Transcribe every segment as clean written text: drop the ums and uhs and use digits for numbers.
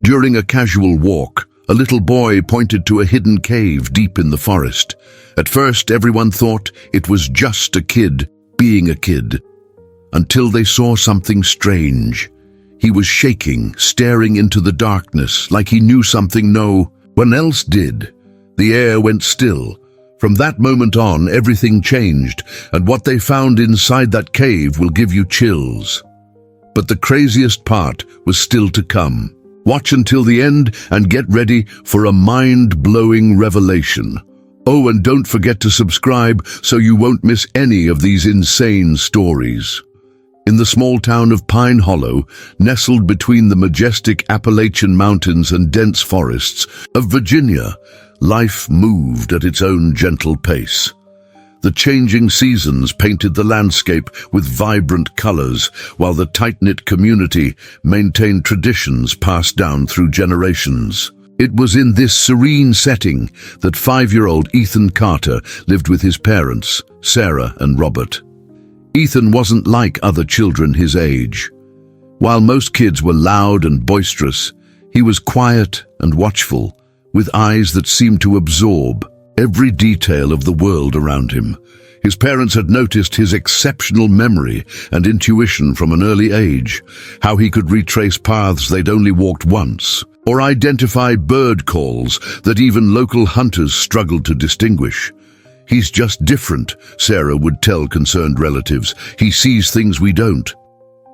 During a casual walk, a little boy pointed to a hidden cave deep in the forest. At first, everyone thought it was just a kid being a kid, until they saw something strange. He was shaking, staring into the darkness, like he knew something no one else did. The air went still. From that moment on, everything changed, and what they found inside that cave will give you chills. But the craziest part was still to come. Watch until the end and get ready for a mind-blowing revelation. Oh, and don't forget to subscribe so you won't miss any of these insane stories. In the small town of Pine Hollow, nestled between the majestic Appalachian Mountains and dense forests of Virginia, life moved at its own gentle pace. The changing seasons painted the landscape with vibrant colors, while the tight-knit community maintained traditions passed down through generations. It was in this serene setting that 5-year-old Ethan Carter lived with his parents, Sarah and Robert. Ethan wasn't like other children his age. While most kids were loud and boisterous, he was quiet and watchful, with eyes that seemed to absorb every detail of the world around him. His parents had noticed his exceptional memory and intuition from an early age, how he could retrace paths they'd only walked once, or identify bird calls that even local hunters struggled to distinguish. "He's just different," Sarah would tell concerned relatives. "He sees things we don't."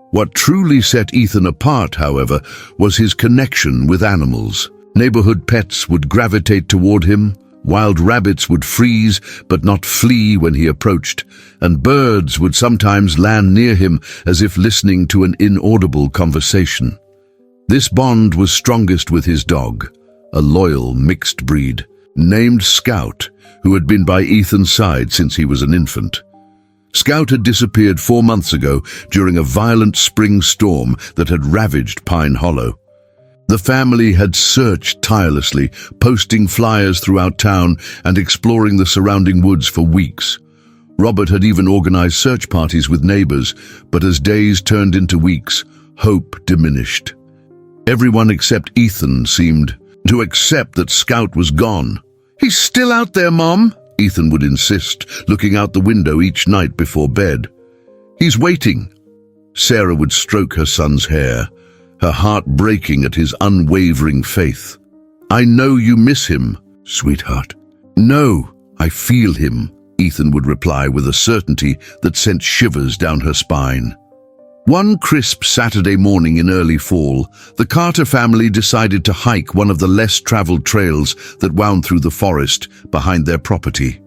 What truly set Ethan apart, however, was his connection with animals. Neighborhood pets would gravitate toward him, wild rabbits would freeze but not flee when he approached, and birds would sometimes land near him as if listening to an inaudible conversation. This bond was strongest with his dog, a loyal mixed breed, named Scout, who had been by Ethan's side since he was an infant. Scout had disappeared 4 months ago during a violent spring storm that had ravaged Pine Hollow. The family had searched tirelessly, posting flyers throughout town and exploring the surrounding woods for weeks. Robert had even organized search parties with neighbors, but as days turned into weeks, hope diminished. Everyone except Ethan seemed to accept that Scout was gone. "He's still out there, Mom," Ethan would insist, looking out the window each night before bed. "He's waiting." Sarah would stroke her son's hair, her heart breaking at his unwavering faith. "I know you miss him, sweetheart." "No, I feel him," Ethan would reply with a certainty that sent shivers down her spine. One crisp Saturday morning in early fall, the Carter family decided to hike one of the less traveled trails that wound through the forest behind their property.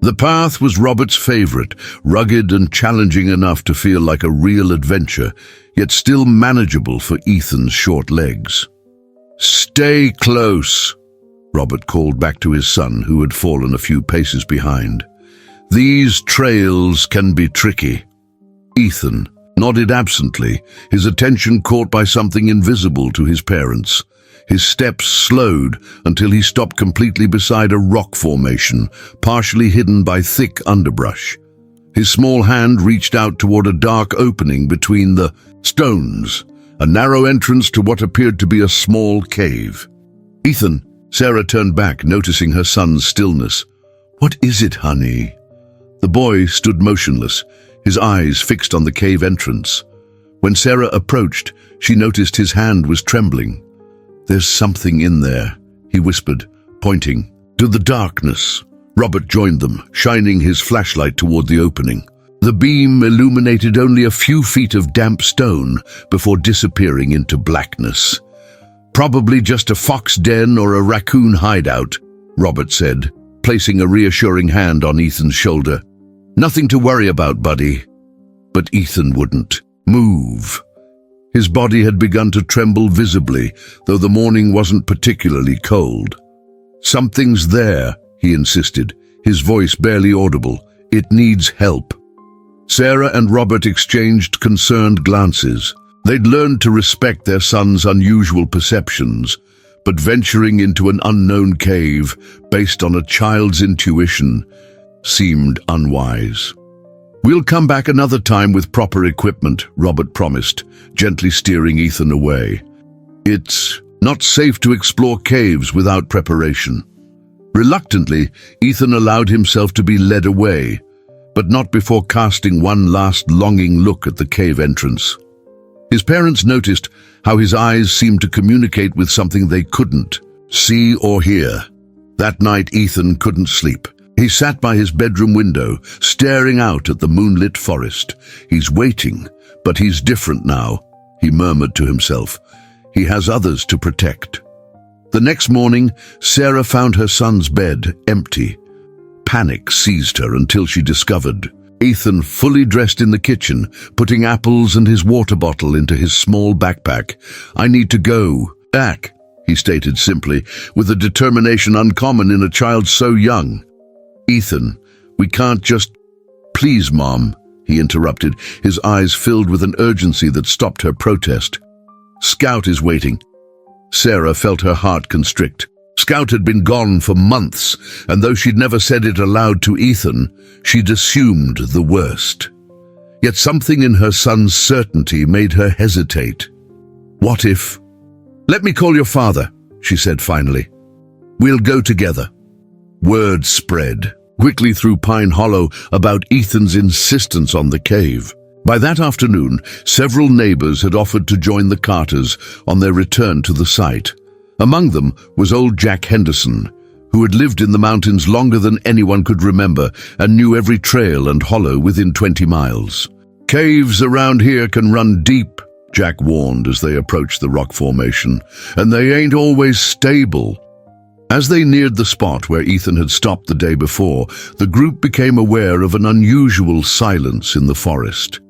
The path was Robert's favorite, rugged and challenging enough to feel like a real adventure, yet still manageable for Ethan's short legs. "Stay close," Robert called back to his son, who had fallen a few paces behind. "These trails can be tricky." Ethan nodded absently, his attention caught by something invisible to his parents. His steps slowed until he stopped completely beside a rock formation, partially hidden by thick underbrush. His small hand reached out toward a dark opening between the stones, a narrow entrance to what appeared to be a small cave. "Ethan," Sarah turned back, noticing her son's stillness. "What is it, honey?" The boy stood motionless, his eyes fixed on the cave entrance. When Sarah approached, she noticed his hand was trembling. "There's something in there," he whispered, pointing to the darkness. Robert joined them, shining his flashlight toward the opening. The beam illuminated only a few feet of damp stone before disappearing into blackness. "Probably just a fox den or a raccoon hideout," Robert said, placing a reassuring hand on Ethan's shoulder. "Nothing to worry about, buddy." But Ethan wouldn't move. His body had begun to tremble visibly, though the morning wasn't particularly cold. "Something's there," he insisted, his voice barely audible. "It needs help." Sarah and Robert exchanged concerned glances. They'd learned to respect their son's unusual perceptions, but venturing into an unknown cave based on a child's intuition seemed unwise. "We'll come back another time with proper equipment," Robert promised, gently steering Ethan away. "It's Not safe to explore caves without preparation. Reluctantly, Ethan allowed himself to be led away, but not before casting one last longing look at the cave entrance. His parents noticed how his eyes seemed to communicate with something they couldn't see or hear. That night, Ethan couldn't sleep. He sat by his bedroom window, staring out at the moonlit forest. He's waiting, but he's different now, he murmured to himself. He has others to protect. The next morning, Sarah found her son's bed empty. Panic seized her until she discovered Ethan fully dressed in the kitchen, putting apples and his water bottle into his small backpack. "I need to go back," he stated simply, with a determination uncommon in a child so young. "Ethan, we can't just—" "Please, Mom," he interrupted, his eyes filled with an urgency that stopped her protest. "Scout is waiting." Sarah felt her heart constrict. Scout had been gone for months, and though she'd never said it aloud to Ethan, she'd assumed the worst. Yet something in her son's certainty made her hesitate. "What if—" "Let me call your father," she said finally. "We'll go together." Word spread quickly through Pine Hollow about Ethan's insistence on the cave. By that afternoon, several neighbors had offered to join the Carters on their return to the site. Among them was old Jack Henderson, who had lived in the mountains longer than anyone could remember and knew every trail and hollow within 20 miles. "Caves around here can run deep," Jack warned as they approached the rock formation, "and they ain't always stable." As they neared the spot where Ethan had stopped the day before, the group became aware of an unusual silence in the forest.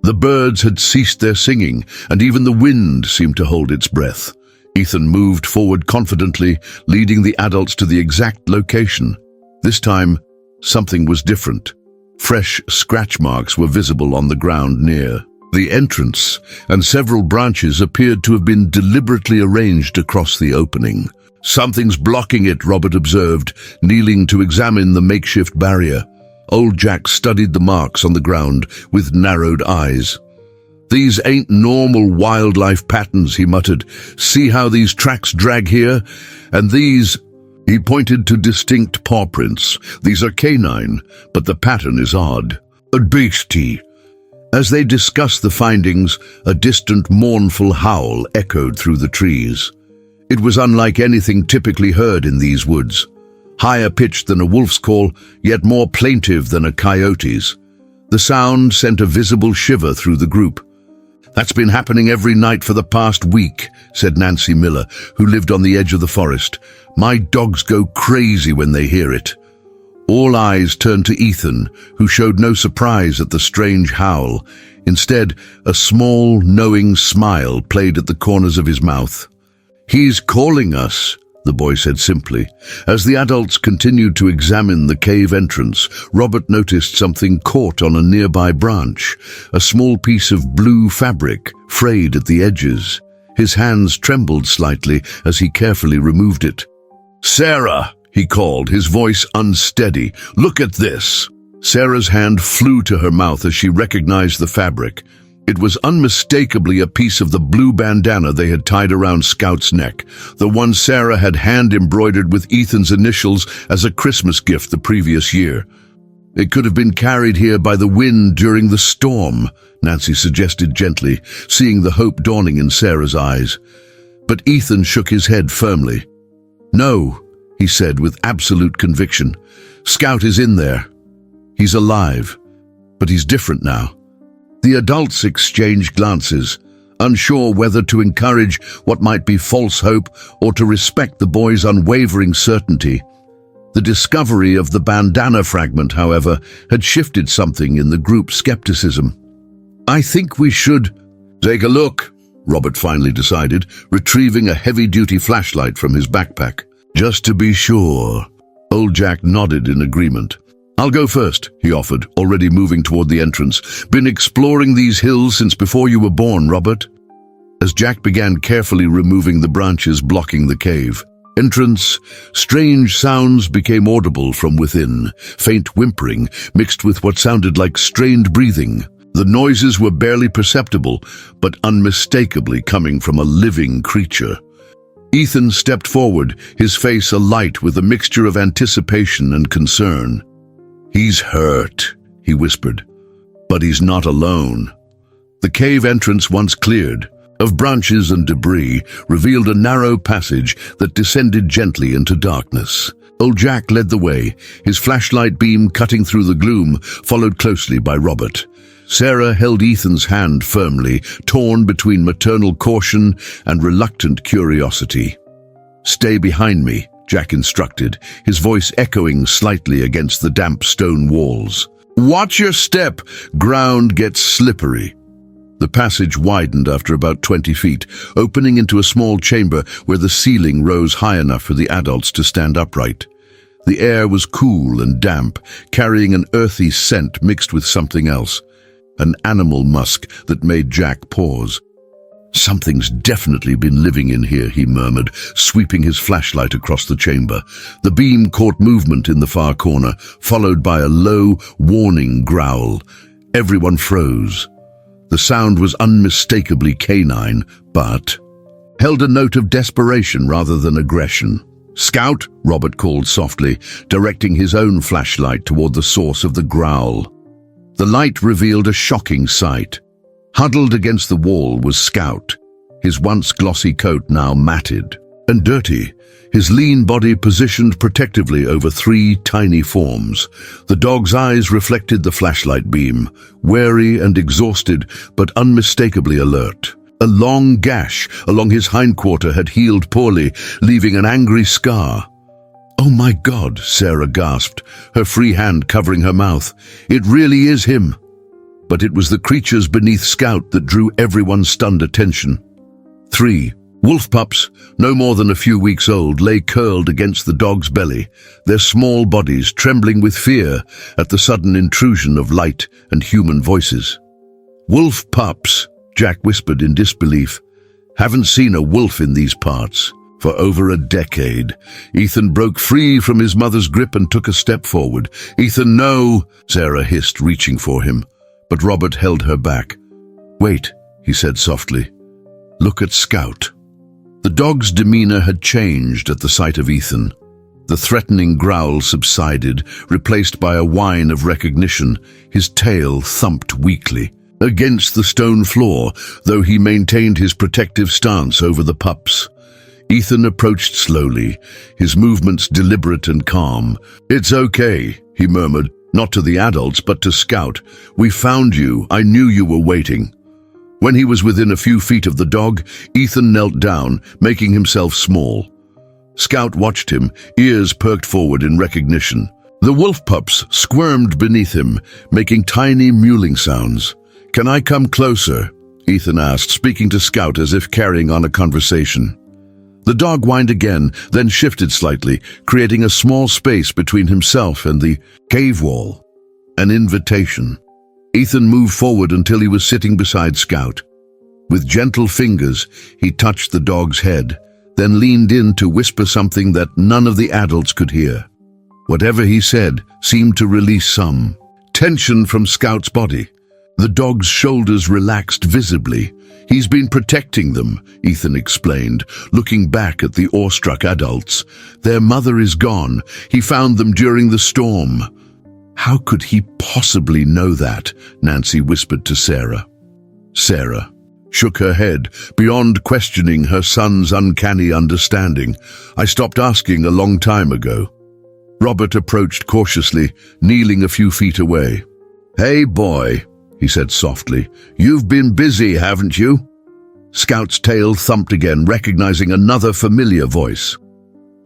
The birds had ceased their singing, and even the wind seemed to hold its breath. Ethan moved forward confidently, leading the adults to the exact location. This time, something was different. Fresh scratch marks were visible on the ground near the entrance, and several branches appeared to have been deliberately arranged across the opening. "Something's blocking it," Robert observed, kneeling to examine the makeshift barrier. Old Jack studied the marks on the ground with narrowed eyes. "These ain't normal wildlife patterns," he muttered. "See how these tracks drag here? And these—" He pointed to distinct paw prints. "These are canine, but the pattern is odd. A beastie." As they discussed the findings, a distant mournful howl echoed through the trees. It was unlike anything typically heard in these woods. Higher pitched than a wolf's call, yet more plaintive than a coyote's. The sound sent a visible shiver through the group. "That's been happening every night for the past week," said Nancy Miller, who lived on the edge of the forest. "My dogs go crazy when they hear it." All eyes turned to Ethan, who showed no surprise at the strange howl. Instead, a small, knowing smile played at the corners of his mouth. "He's calling us," the boy said simply. As the adults continued to examine the cave entrance, Robert noticed something caught on a nearby branch, a small piece of blue fabric, frayed at the edges. His hands trembled slightly as he carefully removed it. "Sarah!" he called, his voice unsteady. "Look at this!" Sarah's hand flew to her mouth as she recognized the fabric. It was unmistakably a piece of the blue bandana they had tied around Scout's neck, the one Sarah had hand-embroidered with Ethan's initials as a Christmas gift the previous year. "It could have been carried here by the wind during the storm," Nancy suggested gently, seeing the hope dawning in Sarah's eyes. But Ethan shook his head firmly. "No," he said with absolute conviction. "Scout is in there. He's alive, but he's different now." The adults exchanged glances, unsure whether to encourage what might be false hope or to respect the boy's unwavering certainty. The discovery of the bandana fragment, however, had shifted something in the group's skepticism. "I think we should—" "Take a look," Robert finally decided, retrieving a heavy-duty flashlight from his backpack. "Just to be sure." Old Jack nodded in agreement. "I'll go first," he offered, already moving toward the entrance. "Been exploring these hills since before you were born, Robert." As Jack began carefully removing the branches blocking the cave entrance, strange sounds became audible from within, faint whimpering mixed with what sounded like strained breathing. The noises were barely perceptible, but unmistakably coming from a living creature. Ethan stepped forward, his face alight with a mixture of anticipation and concern. "He's hurt," he whispered. "But he's not alone." The cave entrance, once cleared of branches and debris, revealed a narrow passage that descended gently into darkness. Old Jack led the way, his flashlight beam cutting through the gloom, followed closely by Robert. Sarah held Ethan's hand firmly, torn between maternal caution and reluctant curiosity. "Stay behind me," Jack instructed, his voice echoing slightly against the damp stone walls. "Watch your step! Ground gets slippery." The passage widened after about 20 feet, opening into a small chamber where the ceiling rose high enough for the adults to stand upright. The air was cool and damp, carrying an earthy scent mixed with something else. An animal musk that made Jack pause. "Something's definitely been living in here," he murmured, sweeping his flashlight across the chamber. The beam caught movement in the far corner, followed by a low, warning growl. Everyone froze. The sound was unmistakably canine, but held a note of desperation rather than aggression. "Scout," Robert called softly, directing his own flashlight toward the source of the growl. The light revealed a shocking sight. Huddled against the wall was Scout, his once glossy coat now matted and dirty, his lean body positioned protectively over 3 tiny forms. The dog's eyes reflected the flashlight beam, wary and exhausted, but unmistakably alert. A long gash along his hindquarter had healed poorly, leaving an angry scar. "Oh my God," Sarah gasped, her free hand covering her mouth. "It really is him." But it was the creatures beneath Scout that drew everyone's stunned attention. 3 wolf pups, no more than a few weeks old, lay curled against the dog's belly, their small bodies trembling with fear at the sudden intrusion of light and human voices. "Wolf pups," Jack whispered in disbelief. "Haven't seen a wolf in these parts for over a decade." Ethan broke free from his mother's grip and took a step forward. "Ethan, no!" Sarah hissed, reaching for him. But Robert held her back. "Wait," he said softly. "Look at Scout." The dog's demeanor had changed at the sight of Ethan. The threatening growl subsided, replaced by a whine of recognition. His tail thumped weakly against the stone floor, though he maintained his protective stance over the pups. Ethan approached slowly, his movements deliberate and calm. "It's okay," he murmured, not to the adults, but to Scout. "We found you. I knew you were waiting." When he was within a few feet of the dog, Ethan knelt down, making himself small. Scout watched him, ears perked forward in recognition. The wolf pups squirmed beneath him, making tiny mewling sounds. "Can I come closer?" Ethan asked, speaking to Scout as if carrying on a conversation. The dog whined again, then shifted slightly, creating a small space between himself and the cave wall. An invitation. Ethan moved forward until he was sitting beside Scout. With gentle fingers, he touched the dog's head, then leaned in to whisper something that none of the adults could hear. Whatever he said seemed to release some tension from Scout's body. The dog's shoulders relaxed visibly. "He's been protecting them," Ethan explained, looking back at the awestruck adults. "Their mother is gone. He found them during the storm." "How could he possibly know that?" Nancy whispered to Sarah. Sarah shook her head, beyond questioning her son's uncanny understanding. "I stopped asking a long time ago." Robert approached cautiously, kneeling a few feet away. "Hey, boy," he said softly. "You've been busy, haven't you?" Scout's tail thumped again, recognizing another familiar voice.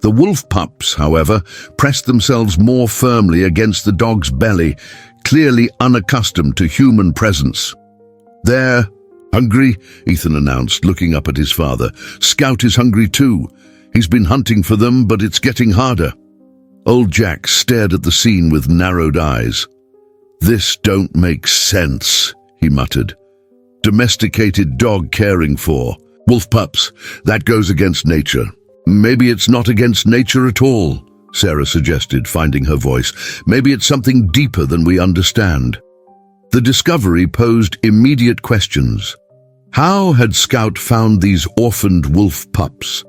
The wolf pups, however, pressed themselves more firmly against the dog's belly, clearly unaccustomed to human presence. "They're hungry," Ethan announced, looking up at his father. "Scout is hungry too. He's been hunting for them, but it's getting harder." Old Jack stared at the scene with narrowed eyes. "This don't make sense," he muttered. "Domesticated dog caring for wolf pups, that goes against nature." "Maybe it's not against nature at all," Sarah suggested, finding her voice. "Maybe it's something deeper than we understand." The discovery posed immediate questions. How had Scout found these orphaned wolf pups?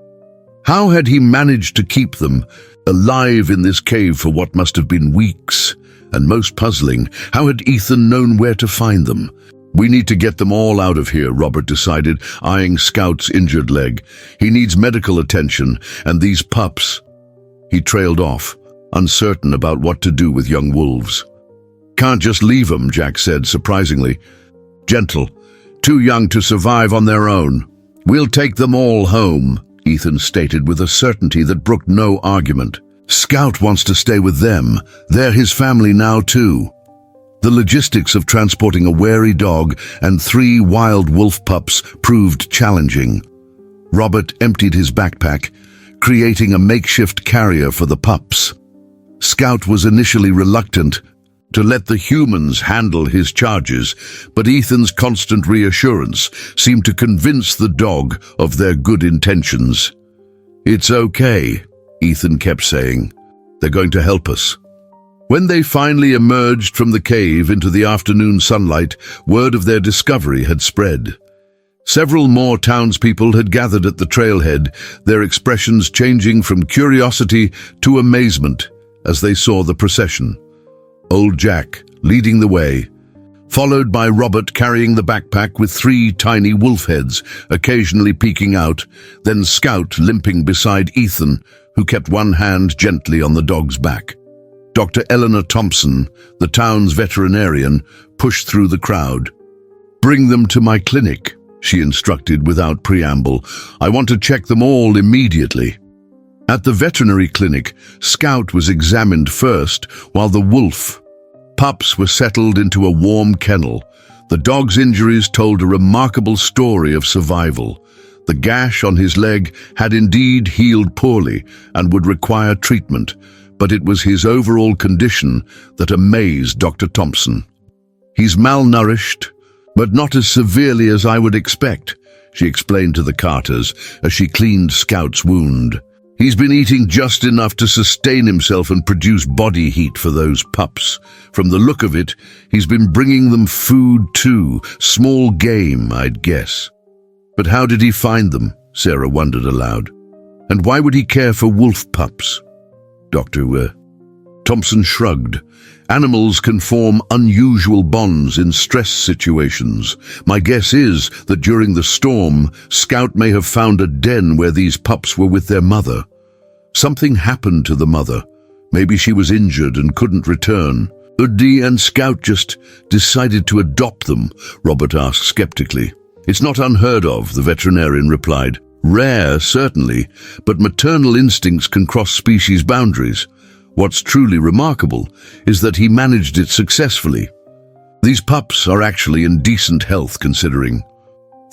How had he managed to keep them alive in this cave for what must have been weeks? And most puzzling, how had Ethan known where to find them? We need to get them all out of here, Robert decided, eyeing Scout's injured leg. He needs medical attention, and these pups. He trailed off, uncertain about what to do with young wolves. Can't just leave them, Jack said, surprisingly gentle. Too young to survive on their own. We'll take them all home, Ethan stated with a certainty that brooked no argument. Scout wants to stay with them. They're his family now, too. The logistics of transporting a wary dog and 3 wild wolf pups proved challenging. Robert emptied his backpack, creating a makeshift carrier for the pups. Scout was initially reluctant to let the humans handle his charges, but Ethan's constant reassurance seemed to convince the dog of their good intentions. "It's okay," Ethan kept saying. "They're going to help us." When they finally emerged from the cave into the afternoon sunlight, word of their discovery had spread. Several more townspeople had gathered at the trailhead, their expressions changing from curiosity to amazement as they saw the procession. Old Jack leading the way, followed by Robert carrying the backpack with 3 tiny wolf heads occasionally peeking out, then Scout limping beside Ethan, who kept one hand gently on the dog's back. Dr. Eleanor Thompson, the town's veterinarian, pushed through the crowd. "Bring them to my clinic," she instructed without preamble. "I want to check them all immediately." At the veterinary clinic, Scout was examined first, while the wolf pups were settled into a warm kennel. The dog's injuries told a remarkable story of survival. The gash on his leg had indeed healed poorly and would require treatment, but it was his overall condition that amazed Dr. Thompson. "He's malnourished, but not as severely as I would expect," she explained to the Carters as she cleaned Scout's wound. "He's been eating just enough to sustain himself and produce body heat for those pups. From the look of it, he's been bringing them food too, small game, I'd guess." "But how did he find them?" Sarah wondered aloud. "And why would he care for wolf pups?" Dr. Thompson shrugged. "Animals can form unusual bonds in stress situations. My guess is that during the storm, Scout may have found a den where these pups were with their mother. Something happened to the mother. Maybe she was injured and couldn't return. Udi and Scout just decided to adopt them," Robert asked skeptically. "It's not unheard of," the veterinarian replied. "Rare, certainly, but maternal instincts can cross species boundaries. What's truly remarkable is that he managed it successfully. These pups are actually in decent health, considering."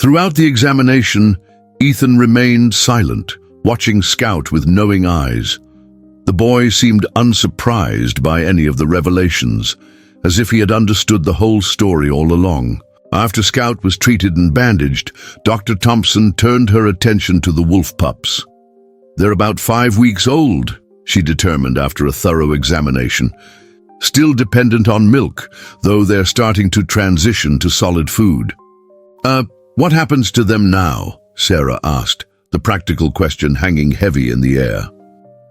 Throughout the examination, Ethan remained silent, watching Scout with knowing eyes. The boy seemed unsurprised by any of the revelations, as if he had understood the whole story all along. After Scout was treated and bandaged, Dr. Thompson turned her attention to the wolf pups. "They're about 5 weeks old," she determined after a thorough examination. "Still dependent on milk, though they're starting to transition to solid food." What happens to them now?" Sarah asked, the practical question hanging heavy in the air.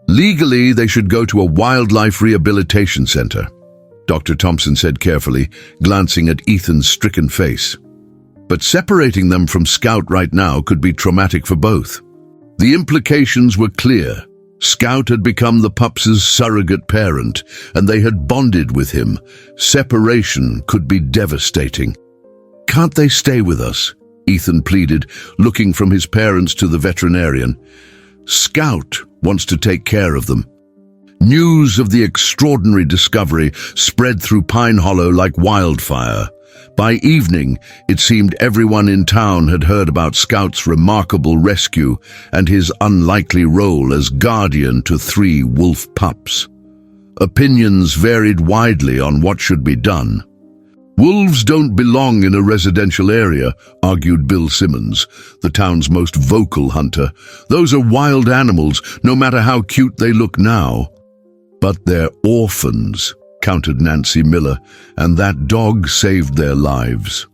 "Legally, they should go to a wildlife rehabilitation center," Dr. Thompson said carefully, glancing at Ethan's stricken face. "But separating them from Scout right now could be traumatic for both." The implications were clear. Scout had become the pups' surrogate parent, and they had bonded with him. Separation could be devastating. "Can't they stay with us?" Ethan pleaded, looking from his parents to the veterinarian. "Scout wants to take care of them." News of the extraordinary discovery spread through Pine Hollow like wildfire. By evening, it seemed everyone in town had heard about Scout's remarkable rescue and his unlikely role as guardian to 3 wolf pups. Opinions varied widely on what should be done. "Wolves don't belong in a residential area," argued Bill Simmons, the town's most vocal hunter. "Those are wild animals, no matter how cute they look now." "But they're orphans," countered Nancy Miller, "and that dog saved their lives."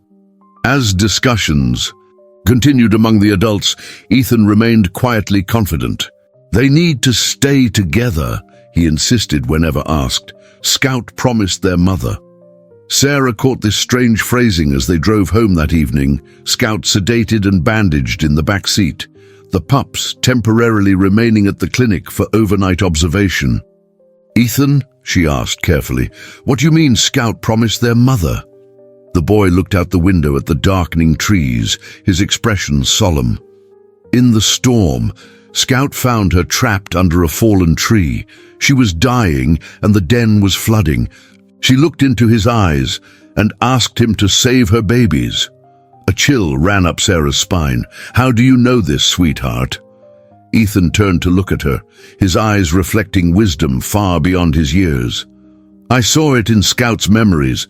As discussions continued among the adults, Ethan remained quietly confident. They need to stay together, he insisted whenever asked. Scout promised their mother. Sarah caught this strange phrasing as they drove home that evening, Scout sedated and bandaged in the back seat, the pups temporarily remaining at the clinic for overnight observation. "Ethan," she asked carefully, "what do you mean Scout promised their mother?" The boy looked out the window at the darkening trees, his expression solemn. In the storm, Scout found her trapped under a fallen tree. She was dying and the den was flooding. She looked into his eyes and asked him to save her babies. A chill ran up Sarah's spine. "How do you know this, sweetheart?" Ethan turned to look at her, his eyes reflecting wisdom far beyond his years. "I saw it in Scout's memories.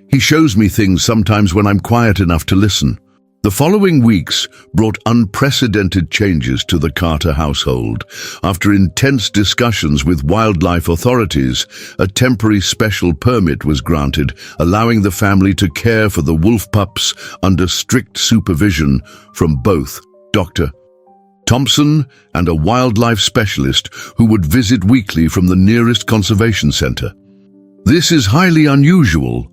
He shows me things sometimes when I'm quiet enough to listen." The following weeks brought unprecedented changes to the Carter household. After intense discussions with wildlife authorities, a temporary special permit was granted, allowing the family to care for the wolf pups under strict supervision from both Dr. Thompson and a wildlife specialist who would visit weekly from the nearest conservation center. "This is highly unusual,"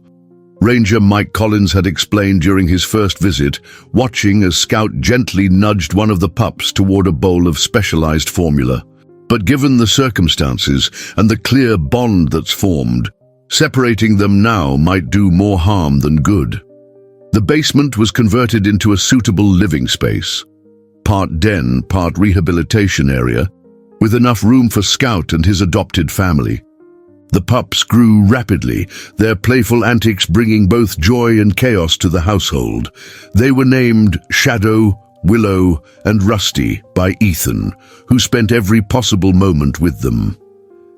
Ranger Mike Collins had explained during his first visit, watching as Scout gently nudged one of the pups toward a bowl of specialized formula. But given the circumstances and the clear bond that's formed, separating them now might do more harm than good. The basement was converted into a suitable living space, part den, part rehabilitation area, with enough room for Scout and his adopted family. The pups grew rapidly, their playful antics bringing both joy and chaos to the household. They were named Shadow, Willow, and Rusty by Ethan, who spent every possible moment with them.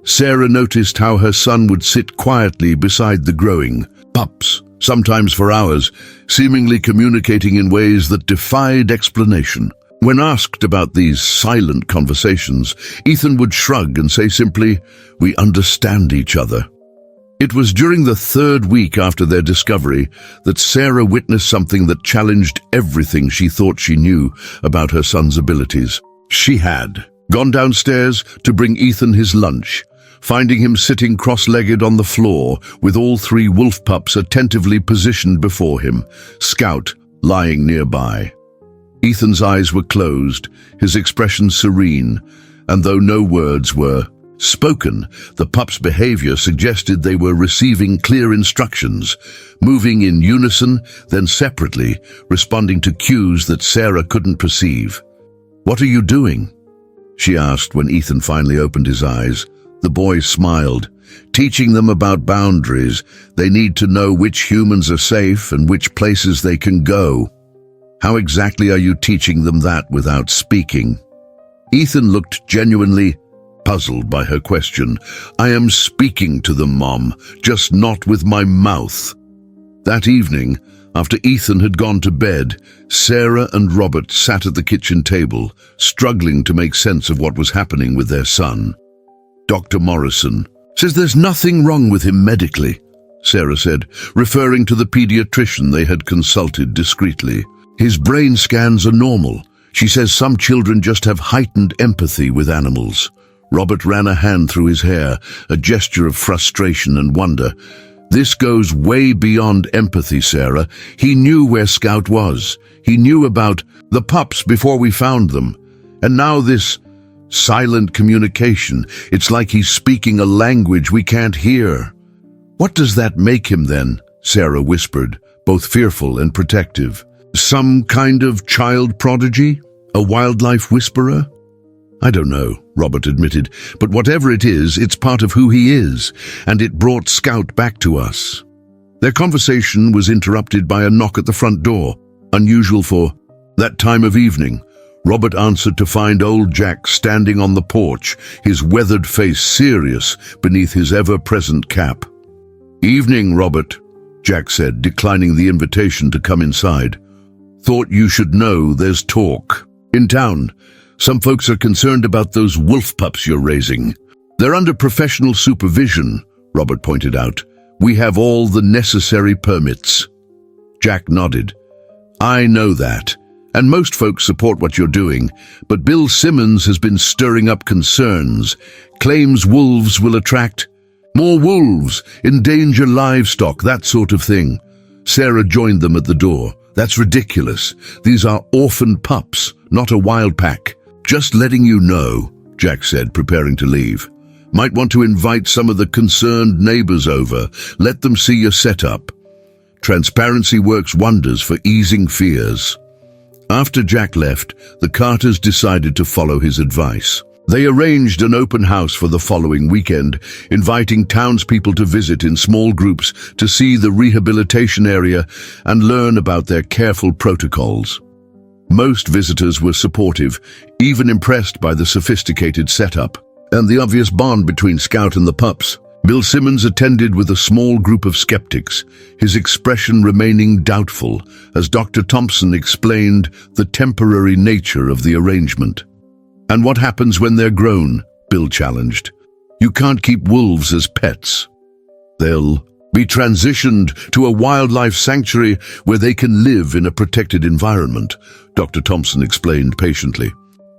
Sarah noticed how her son would sit quietly beside the growing pups, sometimes for hours, seemingly communicating in ways that defied explanation. When asked about these silent conversations, Ethan would shrug and say simply, "We understand each other." It was during the third week after their discovery that Sarah witnessed something that challenged everything she thought she knew about her son's abilities. She had gone downstairs to bring Ethan his lunch, finding him sitting cross-legged on the floor with all three wolf pups attentively positioned before him, Scout lying nearby. Ethan's eyes were closed, his expression serene, and though no words were spoken, the pups' behavior suggested they were receiving clear instructions, moving in unison, then separately, responding to cues that Sarah couldn't perceive. "What are you doing?" she asked when Ethan finally opened his eyes. The boy smiled. "Teaching them about boundaries. They need to know which humans are safe and which places they can go." "How exactly are you teaching them that without speaking?" Ethan looked genuinely puzzled by her question. "I am speaking to them, Mom, just not with my mouth." That evening, after Ethan had gone to bed, Sarah and Robert sat at the kitchen table, struggling to make sense of what was happening with their son. "Dr. Morrison says there's nothing wrong with him medically," Sarah said, referring to the pediatrician they had consulted discreetly. "His brain scans are normal. She says some children just have heightened empathy with animals." Robert ran a hand through his hair, a gesture of frustration and wonder. "This goes way beyond empathy, Sarah. He knew where Scout was. He knew about the pups before we found them. And now this silent communication. It's like he's speaking a language we can't hear." "What does that make him then?" Sarah whispered, both fearful and protective. "Some kind of child prodigy? A wildlife whisperer?" "I don't know," Robert admitted, "but whatever it is, it's part of who he is, and it brought Scout back to us." Their conversation was interrupted by a knock at the front door, unusual for that time of evening. Robert answered to find old Jack standing on the porch, his weathered face serious beneath his ever-present cap. "Evening, Robert," Jack said, declining the invitation to come inside. "Thought you should know there's talk in town. Some folks are concerned about those wolf pups you're raising. They're under professional supervision," Robert pointed out. "We have all the necessary permits." Jack nodded. "I know that, And most folks support what you're doing, but Bill Simmons has been stirring up concerns, claims wolves will attract more wolves, endanger livestock, that sort of thing. Sarah joined them at the door. That's ridiculous. These are orphan pups, not a wild pack. Just letting you know, Jack said, preparing to leave. Might want to invite some of the concerned neighbors over. Let them see your setup. Transparency works wonders for easing fears. After Jack left, the Carters decided to follow his advice. They arranged an open house for the following weekend, inviting townspeople to visit in small groups to see the rehabilitation area and learn about their careful protocols. Most visitors were supportive, even impressed by the sophisticated setup and the obvious bond between Scout and the pups. Bill Simmons attended with a small group of skeptics, his expression remaining doubtful as Dr. Thompson explained the temporary nature of the arrangement. And what happens when they're grown? Bill challenged. You can't keep wolves as pets. They'll be transitioned to a wildlife sanctuary where they can live in a protected environment, Dr. Thompson explained patiently.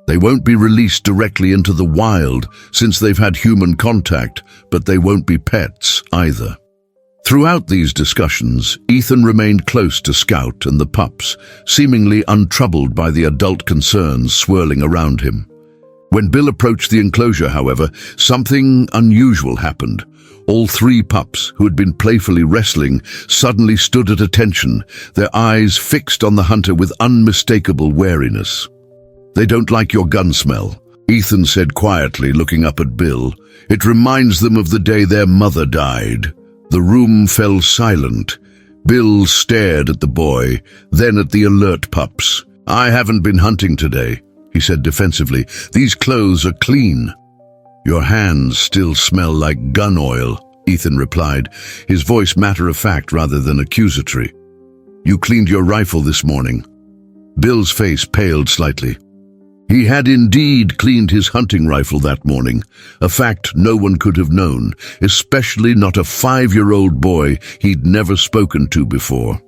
They won't be released directly into the wild since they've had human contact, but they won't be pets either. Throughout these discussions, Ethan remained close to Scout and the pups, seemingly untroubled by the adult concerns swirling around him. When Bill approached the enclosure, however, something unusual happened. All three pups, who had been playfully wrestling, suddenly stood at attention, their eyes fixed on the hunter with unmistakable wariness. They don't like your gun smell, Ethan said quietly, looking up at Bill. It reminds them of the day their mother died. The room fell silent. Bill stared at the boy, then at the alert pups. I haven't been hunting today, he said defensively. These clothes are clean. Your hands still smell like gun oil, Ethan replied, his voice matter-of-fact rather than accusatory. You cleaned your rifle this morning. Bill's face paled slightly. He had indeed cleaned his hunting rifle that morning, a fact no one could have known, especially not a 5-year-old boy he'd never spoken to before.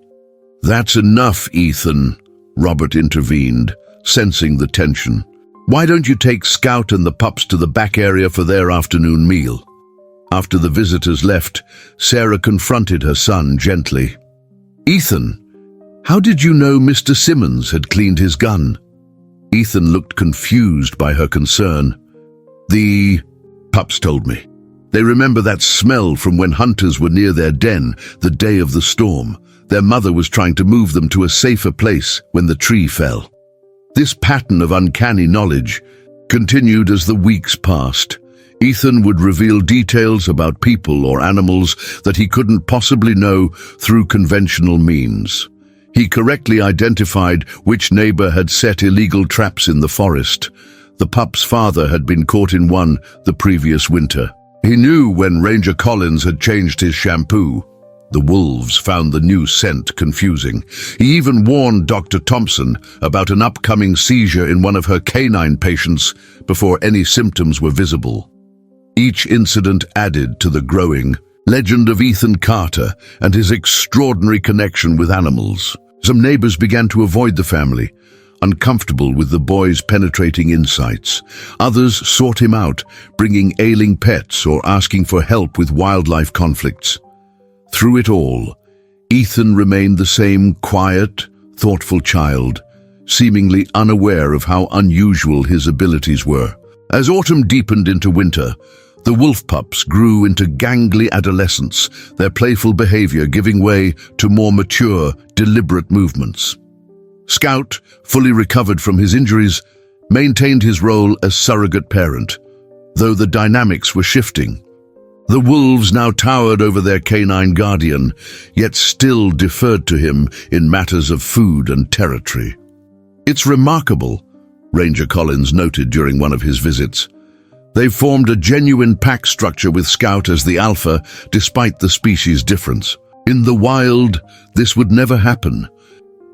That's enough, Ethan, Robert intervened, sensing the tension. Why don't you take Scout and the pups to the back area for their afternoon meal? After the visitors left, Sarah confronted her son gently. Ethan, how did you know Mr. Simmons had cleaned his gun? Ethan looked confused by her concern. The pups told me. They remember that smell from when hunters were near their den the day of the storm. Their mother was trying to move them to a safer place when the tree fell. This pattern of uncanny knowledge continued as the weeks passed. Ethan would reveal details about people or animals that he couldn't possibly know through conventional means. He correctly identified which neighbor had set illegal traps in the forest. The pup's father had been caught in one the previous winter. He knew when Ranger Collins had changed his shampoo. The wolves found the new scent confusing. He even warned Dr. Thompson about an upcoming seizure in one of her canine patients before any symptoms were visible. Each incident added to the growing legend of Ethan Carter and his extraordinary connection with animals. Some neighbors began to avoid the family, uncomfortable with the boy's penetrating insights. Others sought him out, bringing ailing pets or asking for help with wildlife conflicts. Through it all, Ethan remained the same quiet, thoughtful child, seemingly unaware of how unusual his abilities were. As autumn deepened into winter, the wolf pups grew into gangly adolescents, their playful behavior giving way to more mature, deliberate movements. Scout, fully recovered from his injuries, maintained his role as surrogate parent, though the dynamics were shifting. The wolves now towered over their canine guardian, yet still deferred to him in matters of food and territory. It's remarkable, Ranger Collins noted during one of his visits. They've formed a genuine pack structure with Scout as the alpha, despite the species difference. In the wild, this would never happen.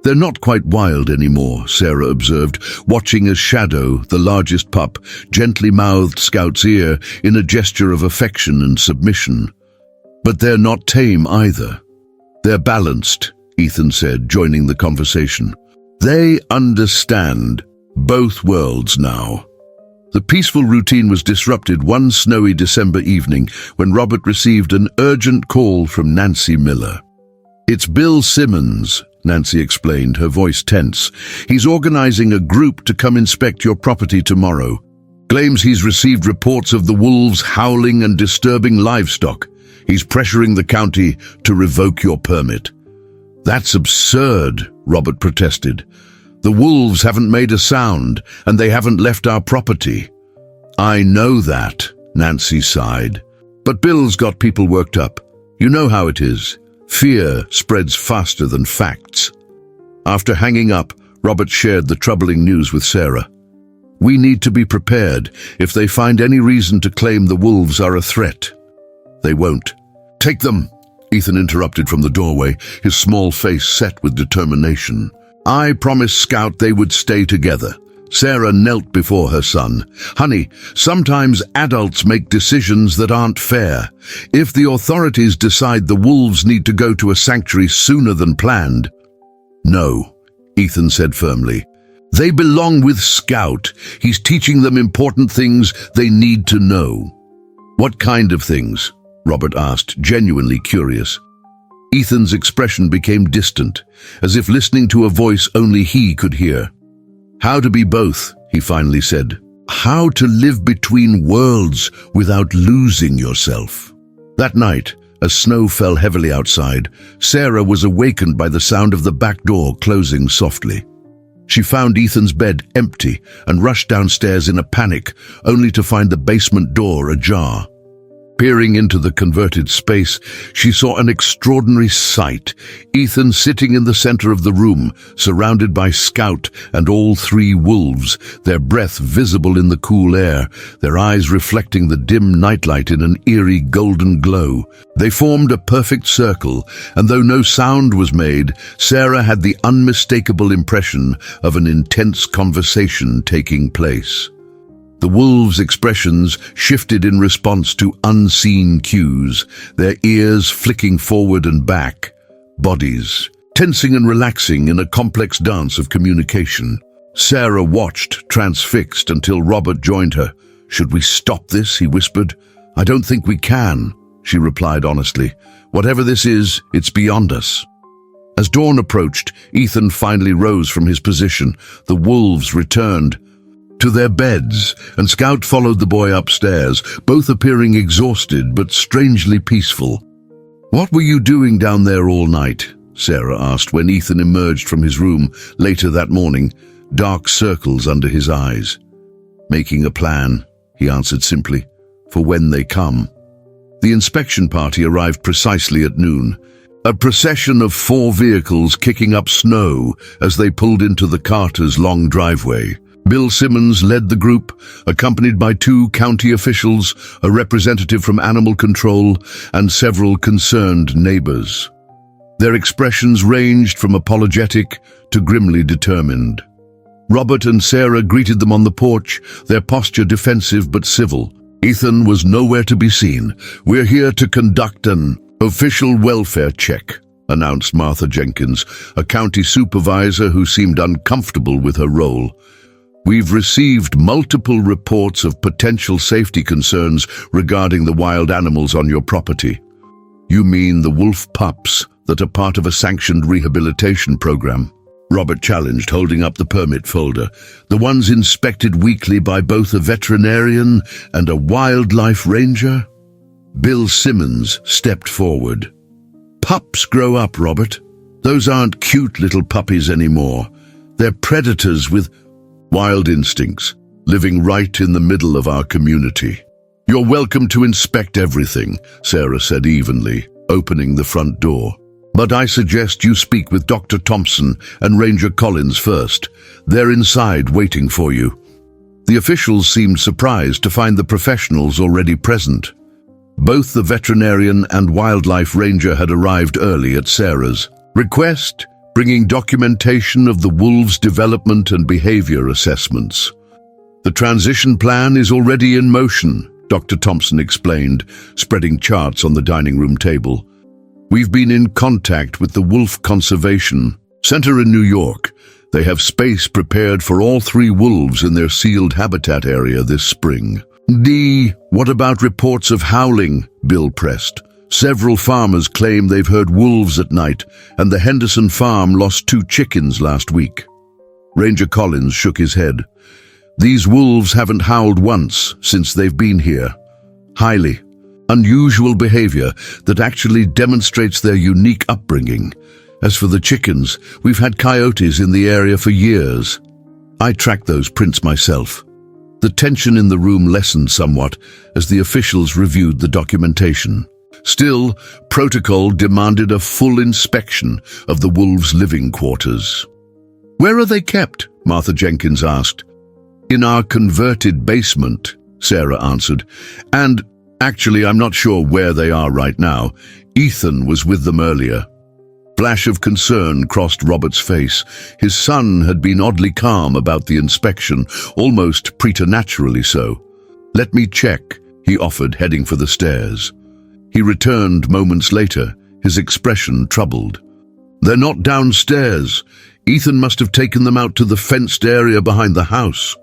They're not quite wild anymore, Sarah observed, watching as Shadow, the largest pup, gently mouthed Scout's ear in a gesture of affection and submission. But they're not tame either. They're balanced, Ethan said, joining the conversation. They understand both worlds now. The peaceful routine was disrupted one snowy December evening when Robert received an urgent call from Nancy Miller. "It's Bill Simmons," Nancy explained, her voice tense. "He's organizing a group to come inspect your property tomorrow. Claims he's received reports of the wolves howling and disturbing livestock. He's pressuring the county to revoke your permit." "That's absurd," Robert protested. "The wolves haven't made a sound, and they haven't left our property." "I know that," Nancy sighed. "But Bill's got people worked up. You know how it is. Fear spreads faster than facts." After hanging up, Robert shared the troubling news with Sarah. "We need to be prepared if they find any reason to claim the wolves are a threat." "They won't." "Take them," Ethan interrupted from the doorway, his small face set with determination. "I promised Scout they would stay together." Sarah knelt before her son. "Honey, sometimes adults make decisions that aren't fair. If the authorities decide the wolves need to go to a sanctuary sooner than planned—" "No," Ethan said firmly. "They belong with Scout. He's teaching them important things they need to know." "What kind of things?" Robert asked, genuinely curious. Ethan's expression became distant, as if listening to a voice only he could hear. "How to be both," he finally said. "How to live between worlds without losing yourself." That night, as snow fell heavily outside, Sarah was awakened by the sound of the back door closing softly. She found Ethan's bed empty and rushed downstairs in a panic, only to find the basement door ajar. Peering into the converted space, she saw an extraordinary sight. Ethan sitting in the center of the room, surrounded by Scout and all three wolves, their breath visible in the cool air, their eyes reflecting the dim nightlight in an eerie golden glow. They formed a perfect circle, and though no sound was made, Sarah had the unmistakable impression of an intense conversation taking place. The wolves' expressions shifted in response to unseen cues, their ears flicking forward and back, bodies tensing and relaxing in a complex dance of communication. Sarah watched, transfixed, until Robert joined her. "Should we stop this?" he whispered. "I don't think we can," she replied honestly. "Whatever this is, it's beyond us." As dawn approached, Ethan finally rose from his position. The wolves returned to their beds, and Scout followed the boy upstairs, both appearing exhausted but strangely peaceful. "What were you doing down there all night?" Sarah asked when Ethan emerged from his room later that morning, dark circles under his eyes. "Making a plan," he answered simply, "for when they come." The inspection party arrived precisely at noon, a procession of 4 vehicles kicking up snow as they pulled into the Carters' long driveway. Bill Simmons led the group, accompanied by 2 county officials, a representative from Animal Control, and several concerned neighbors. Their expressions ranged from apologetic to grimly determined. Robert and Sarah greeted them on the porch, their posture defensive but civil. Ethan was nowhere to be seen. "We're here to conduct an official welfare check," announced Martha Jenkins, a county supervisor who seemed uncomfortable with her role. "We've received multiple reports of potential safety concerns regarding the wild animals on your property." "You mean the wolf pups that are part of a sanctioned rehabilitation program?" Robert challenged, holding up the permit folder. "The ones inspected weekly by both a veterinarian and a wildlife ranger?" Bill Simmons stepped forward. "Pups grow up, Robert. Those aren't cute little puppies anymore. They're predators with wild instincts, living right in the middle of our community." "You're welcome to inspect everything," Sarah said evenly, opening the front door. "But I suggest you speak with Dr. Thompson and Ranger Collins first. They're inside waiting for you." The officials seemed surprised to find the professionals already present. Both the veterinarian and wildlife ranger had arrived early at Sarah's request, bringing documentation of the wolves' development and behavior assessments. "The transition plan is already in motion," Dr. Thompson explained, spreading charts on the dining room table. "We've been in contact with the Wolf Conservation Center in New York. They have space prepared for all 3 wolves in their sealed habitat area this spring. What about reports of howling? Bill pressed. Several farmers claim they've heard wolves at night, and the Henderson farm lost 2 chickens last week. Ranger Collins shook his head. These wolves haven't howled once since they've been here. Highly unusual behavior that actually demonstrates their unique upbringing. As for the chickens, we've had coyotes in the area for years. I tracked those prints myself. The tension in the room lessened somewhat as the officials reviewed the documentation. Still, protocol demanded a full inspection of the wolves' living quarters. "Where are they kept?" Martha Jenkins asked. "In our converted basement," Sarah answered. "And actually, I'm not sure where they are right now. Ethan was with them earlier." Flash of concern crossed Robert's face. His son had been oddly calm about the inspection, almost preternaturally so. "Let me check," he offered, heading for the stairs. He returned moments later, his expression troubled. "They're not downstairs. Ethan must have taken them out to the fenced area behind the house."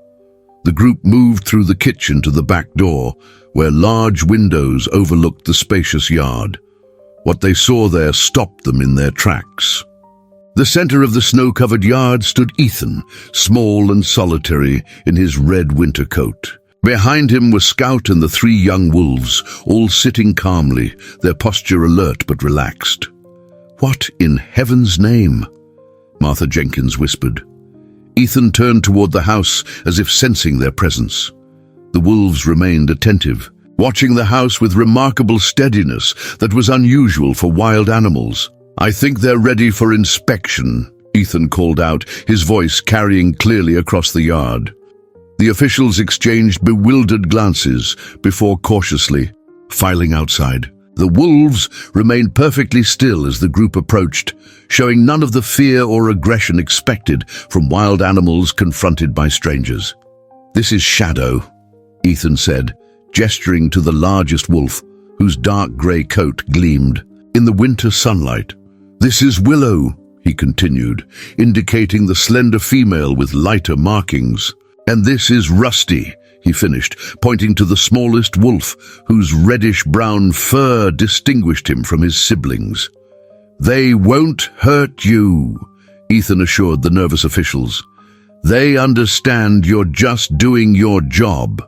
The group moved through the kitchen to the back door, where large windows overlooked the spacious yard. What they saw there stopped them in their tracks. The center of the snow-covered yard stood Ethan, small and solitary in his red winter coat. Behind him were Scout and the 3 young wolves, all sitting calmly, their posture alert but relaxed. "What in heaven's name?" Martha Jenkins whispered. Ethan turned toward the house as if sensing their presence. The wolves remained attentive, watching the house with remarkable steadiness that was unusual for wild animals. "I think they're ready for inspection," Ethan called out, his voice carrying clearly across the yard. The officials exchanged bewildered glances before cautiously filing outside. The wolves remained perfectly still as the group approached, showing none of the fear or aggression expected from wild animals confronted by strangers. "This is Shadow," Ethan said, gesturing to the largest wolf, whose dark grey coat gleamed in the winter sunlight. "This is Willow," he continued, indicating the slender female with lighter markings. "And this is Rusty," he finished, pointing to the smallest wolf, whose reddish-brown fur distinguished him from his siblings. "They won't hurt you," Ethan assured the nervous officials. "They understand you're just doing your job."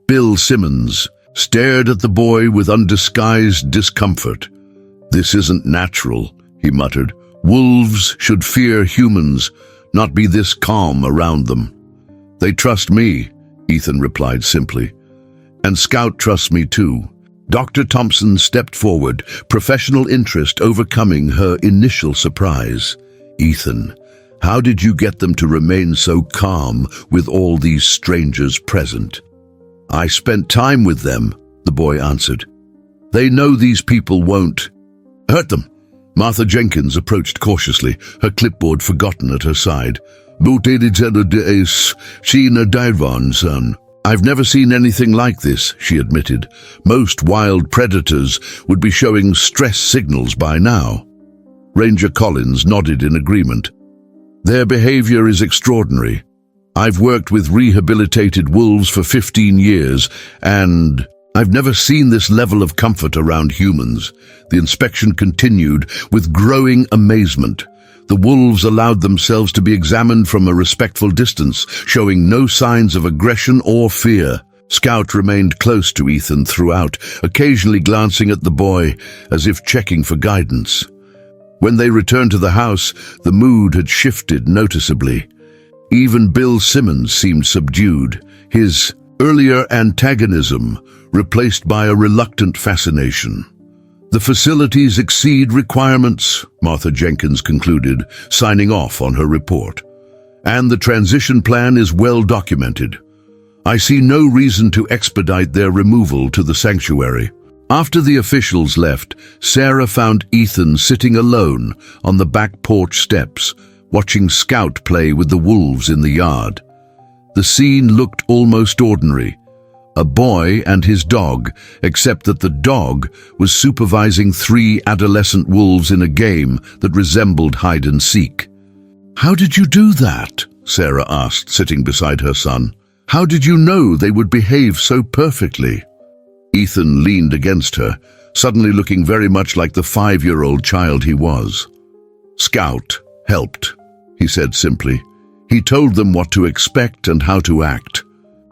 Bill Simmons stared at the boy with undisguised discomfort. "This isn't natural," he muttered. "Wolves should fear humans, not be this calm around them." "They trust me," Ethan replied simply. "And Scout trusts me too." Dr. Thompson stepped forward, professional interest overcoming her initial surprise. "Ethan, how did you get them to remain so calm with all these strangers present?" "I spent time with them," the boy answered. "They know these people won't hurt them." Martha Jenkins approached cautiously, her clipboard forgotten at her side. "Son. I've never seen anything like this," she admitted. "Most wild predators would be showing stress signals by now." Ranger Collins nodded in agreement. "Their behavior is extraordinary. I've worked with rehabilitated wolves for 15 years, and I've never seen this level of comfort around humans." The inspection continued with growing amazement. The wolves allowed themselves to be examined from a respectful distance, showing no signs of aggression or fear. Scout remained close to Ethan throughout, occasionally glancing at the boy as if checking for guidance. When they returned to the house, the mood had shifted noticeably. Even Bill Simmons seemed subdued, his earlier antagonism replaced by a reluctant fascination. "The facilities exceed requirements," Martha Jenkins concluded, signing off on her report. "And the transition plan is well documented. I see no reason to expedite their removal to the sanctuary." After the officials left, Sarah found Ethan sitting alone on the back porch steps, watching Scout play with the wolves in the yard. The scene looked almost ordinary. A boy and his dog, except that the dog was supervising 3 adolescent wolves in a game that resembled hide and seek. "How did you do that?" Sarah asked, sitting beside her son. "How did you know they would behave so perfectly?" Ethan leaned against her, suddenly looking very much like the 5-year-old child he was. "Scout helped," he said simply. "He told them what to expect and how to act.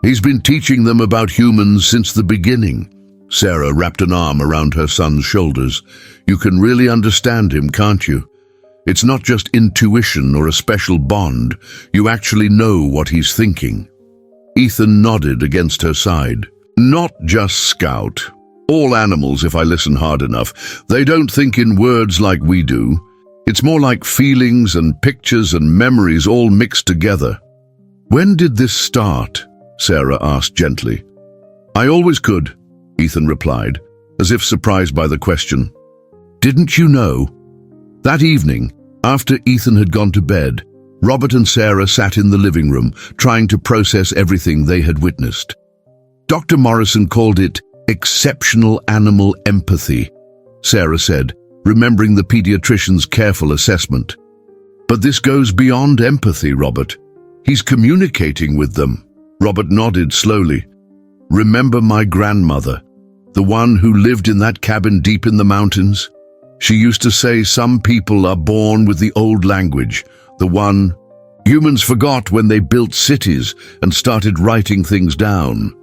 He's been teaching them about humans since the beginning." Sarah wrapped an arm around her son's shoulders. "You can really understand him, can't you? It's not just intuition or a special bond. You actually know what he's thinking." Ethan nodded against her side. "Not just Scout. All animals, if I listen hard enough. They don't think in words like we do. It's more like feelings and pictures and memories all mixed together." "When did this start?" Sarah asked gently. "I always could," Ethan replied, as if surprised by the question. "Didn't you know?" That evening, after Ethan had gone to bed, Robert and Sarah sat in the living room, trying to process everything they had witnessed. Dr. Morrison called it exceptional animal empathy, Sarah said, remembering the pediatrician's careful assessment. "But this goes beyond empathy, Robert. He's communicating with them." Robert nodded slowly. "Remember my grandmother, the one who lived in that cabin deep in the mountains? She used to say some people are born with the old language, the one humans forgot when they built cities and started writing things down.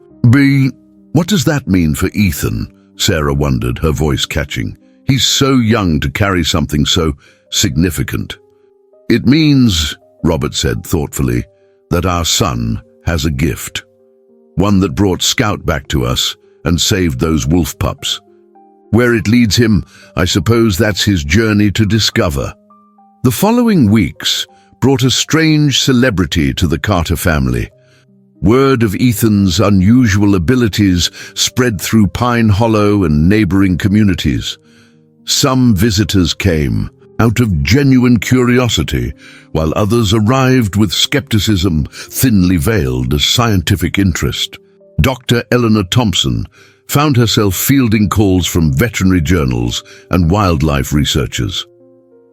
What does that mean for Ethan?" Sarah wondered, her voice catching. "He's so young to carry something so significant." "It means," Robert said thoughtfully, "that our son has a gift. One that brought Scout back to us and saved those wolf pups. Where it leads him, I suppose that's his journey to discover." The following weeks brought a strange celebrity to the Carter family. Word of Ethan's unusual abilities spread through Pine Hollow and neighboring communities. Some visitors came out of genuine curiosity, while others arrived with skepticism thinly veiled as scientific interest. Dr. Eleanor Thompson found herself fielding calls from veterinary journals and wildlife researchers.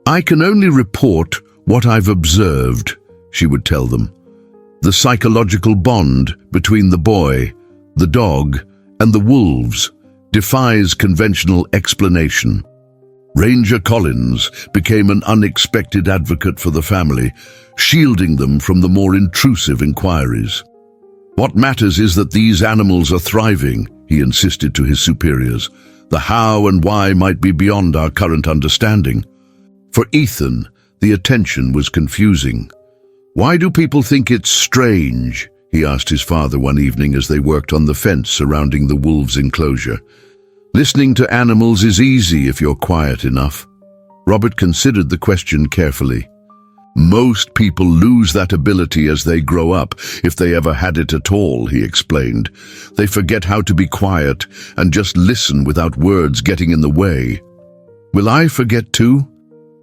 "I can only report what I've observed," she would tell them. "The psychological bond between the boy, the dog, and the wolves defies conventional explanation." Ranger Collins became an unexpected advocate for the family, shielding them from the more intrusive inquiries. "What matters is that these animals are thriving," he insisted to his superiors. "The how and why might be beyond our current understanding." For Ethan, the attention was confusing. "Why do people think it's strange?" he asked his father one evening as they worked on the fence surrounding the wolves' enclosure. "Listening to animals is easy if you're quiet enough." Robert considered the question carefully. "Most people lose that ability as they grow up, if they ever had it at all," he explained. "They forget how to be quiet and just listen without words getting in the way." "Will I forget too?"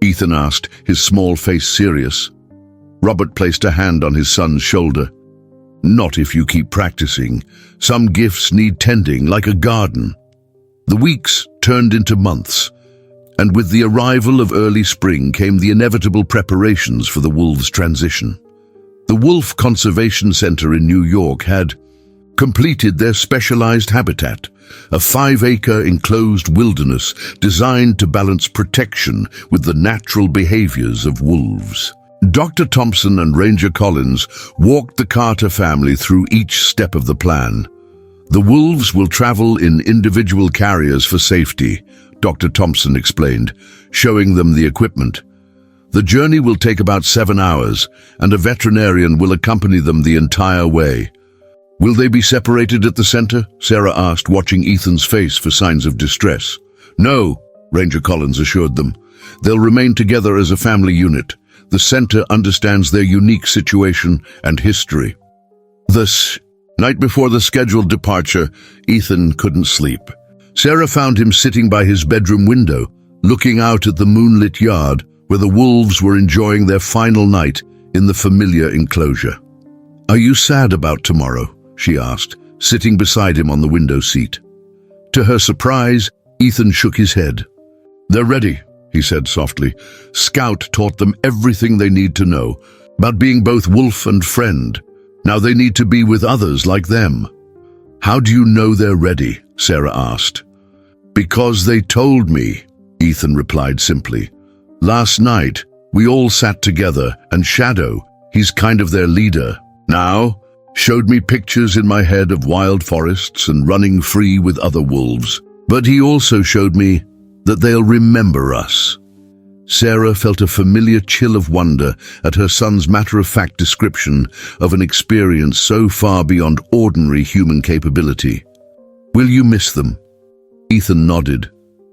Ethan asked, his small face serious. Robert placed a hand on his son's shoulder. "Not if you keep practicing. Some gifts need tending, like a garden." The weeks turned into months, and with the arrival of early spring came the inevitable preparations for the wolves' transition. The Wolf Conservation Center in New York had completed their specialized habitat, a 5-acre enclosed wilderness designed to balance protection with the natural behaviors of wolves. Dr. Thompson and Ranger Collins walked the Carter family through each step of the plan. "The wolves will travel in individual carriers for safety," Dr. Thompson explained, showing them the equipment. "The journey will take about 7 hours, and a veterinarian will accompany them the entire way." "Will they be separated at the center?" Sarah asked, watching Ethan's face for signs of distress. "No," Ranger Collins assured them. "They'll remain together as a family unit. The center understands their unique situation and history." The night before the scheduled departure, Ethan couldn't sleep. Sarah found him sitting by his bedroom window, looking out at the moonlit yard where the wolves were enjoying their final night in the familiar enclosure. "Are you sad about tomorrow?" she asked, sitting beside him on the window seat. To her surprise, Ethan shook his head. "They're ready," he said softly. Scout taught them everything they need to know about being both wolf and friend. Now they need to be with others like them. How do you know they're ready? Sarah asked. Because they told me, Ethan replied simply. Last night, we all sat together, and Shadow, he's kind of their leader now, showed me pictures in my head of wild forests and running free with other wolves. But he also showed me that they'll remember us. Sarah felt a familiar chill of wonder at her son's matter-of-fact description of an experience so far beyond ordinary human capability. Will you miss them? Ethan nodded,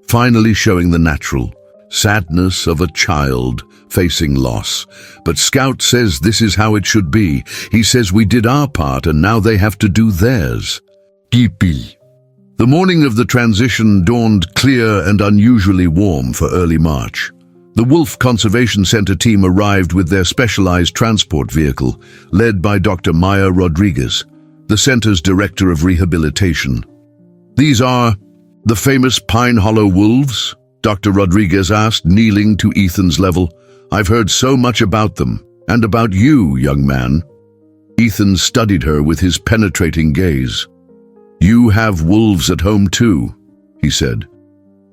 finally showing the natural sadness of a child facing loss. But Scout says this is how it should be. He says we did our part and now they have to do theirs. Yippee. The morning of the transition dawned clear and unusually warm for early March. The Wolf Conservation Center team arrived with their specialized transport vehicle, led by Dr. Maya Rodriguez, the center's director of rehabilitation. These are the famous Pine Hollow wolves? Dr. Rodriguez asked, kneeling to Ethan's level. I've heard so much about them, and about you, young man. Ethan studied her with his penetrating gaze. You have wolves at home too, he said.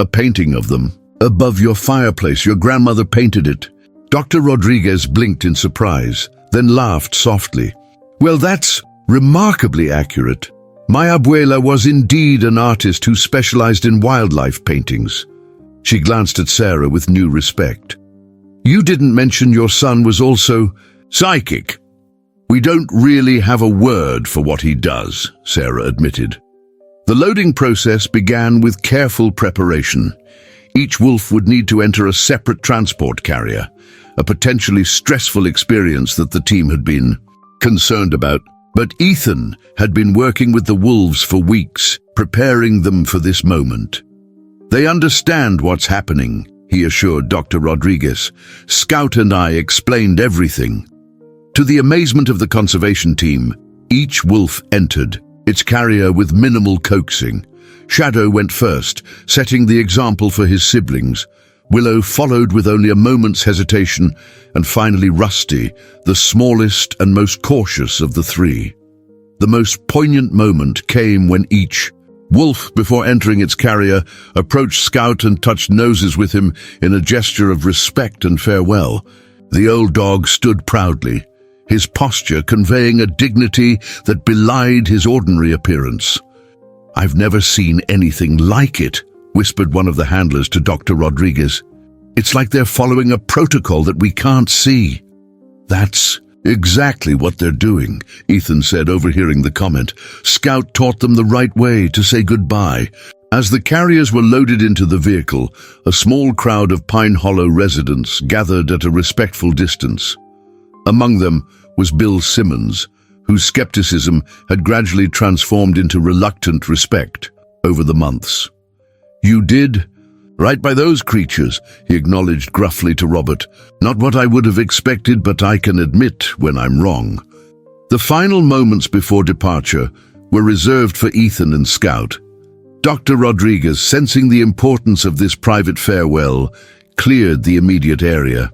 A painting of them. Above your fireplace, your grandmother painted it. Dr. Rodriguez blinked in surprise, then laughed softly. Well, that's remarkably accurate. My abuela was indeed an artist who specialized in wildlife paintings. She glanced at Sarah with new respect. You didn't mention your son was also psychic. We don't really have a word for what he does, Sarah admitted. The loading process began with careful preparation. Each wolf would need to enter a separate transport carrier, a potentially stressful experience that the team had been concerned about. But Ethan had been working with the wolves for weeks, preparing them for this moment. They understand what's happening, he assured Dr. Rodriguez. Scout and I explained everything. To the amazement of the conservation team, each wolf entered, its carrier with minimal coaxing. Shadow went first, setting the example for his siblings. Willow followed with only a moment's hesitation, and finally Rusty, the smallest and most cautious of the three. The most poignant moment came when each wolf, before entering its carrier, approached Scout and touched noses with him in a gesture of respect and farewell. The old dog stood proudly, his posture conveying a dignity that belied his ordinary appearance. I've never seen anything like it, whispered one of the handlers to Dr. Rodriguez. It's like they're following a protocol that we can't see. That's exactly what they're doing, Ethan said, overhearing the comment. Scout taught them the right way to say goodbye. As the carriers were loaded into the vehicle, a small crowd of Pine Hollow residents gathered at a respectful distance. Among them was Bill Simmons, whose skepticism had gradually transformed into reluctant respect over the months. You did right by those creatures, he acknowledged gruffly to Robert. Not what I would have expected, but I can admit when I'm wrong. The final moments before departure were reserved for Ethan and Scout. Dr. Rodriguez, sensing the importance of this private farewell, cleared the immediate area.